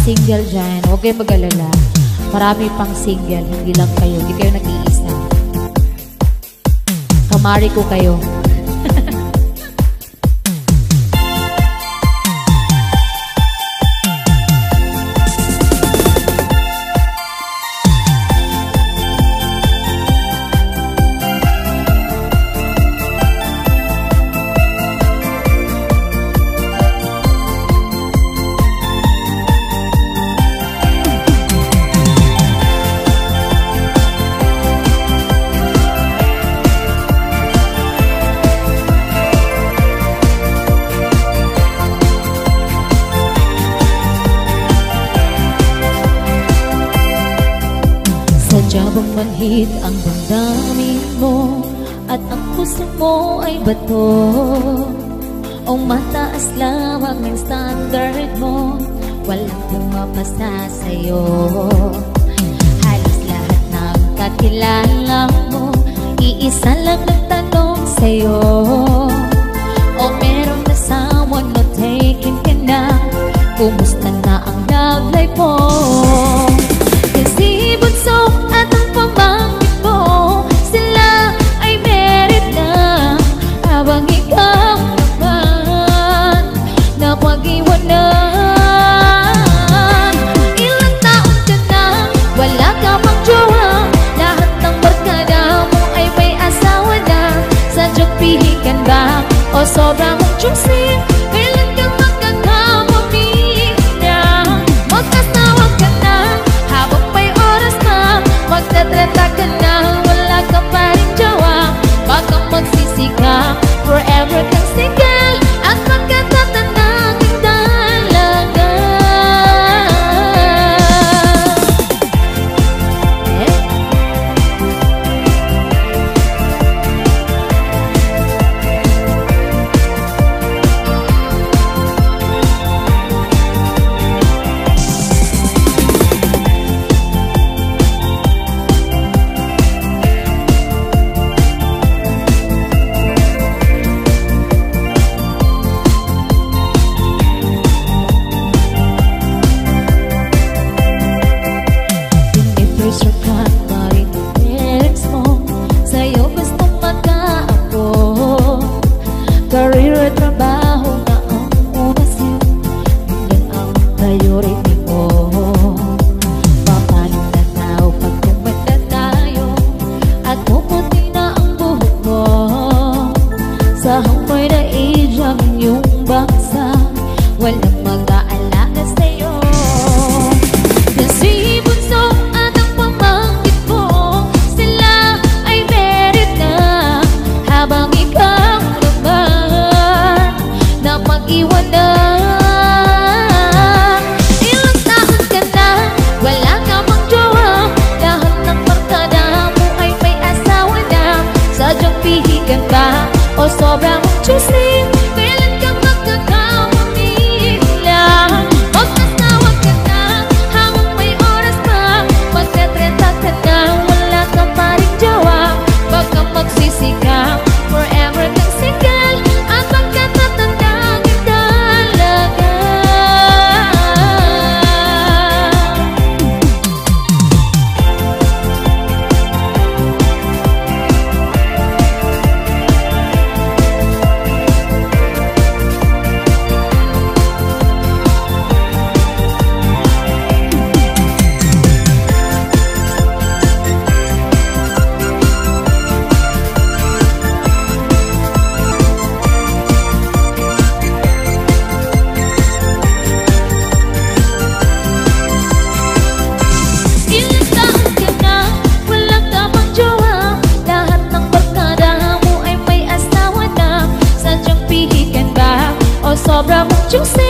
single dyan, huwag kayong mag-alala. Marami pang single, hindi lang kayo, hindi kayo nag-iisa. Kamari ko kayo. Sadya bang manhid ang damdamin mo at ang puso mo ay bato? O mataas lamang ang standard mo, walang pumapasa sa'yo. Halos lahat ng kakilala mo, iisa lang nagtanong sa'yo. O meron na someone no taking ka na, kumusta na ang love life mo? Kasi bunso at ang pamangkin mo, sila ay merit na, habang ikaw naman napag-iwanan. Ilang taon ka na, wala ka pang jowa, lahat ng barkada mo ay may asawa na. Sadyang pihikan ba o sobra mong chusing? Kailan ka magkakamami na mag-asawa ka na, habang may oras na magtatrata ka na, wala ka pa rin jowa. Baka magsisi ka, forever kang single at magkatatanangin dalaga. Surkan pa rin ang lyrics mo, sa'yo gusto magkaapo. Career at trabaho na ang unasin, yan ang priority mo. Paano na tao pag kumanda tayo at puputi na ang buhok mo? Sa hangmay na ijang yung baksa, walang mag-aalaga sa'yo. Kasi bunso at ang pamangkin mo, sila ay merit na, habang ikaw naman napag-iwanan. Ilang taon ka na, wala ka mang jowa, lahat ng barkada mo ay may asawa na. Sadyang pihikan ba o sobrang chusing? Kailan ka magkakamami lang? Mag-asawa ka na, habang may oras pa magtatrenta ka na, wala ka pa rin jowa. Baka magsisi ka, forever kang single at magkatatanangin dalaga. Ilang taon ka na, wala ka mang jowa, lahat ng barkada mo ay may asawa na. Sadyang pihikan ba o sobra mong chusing?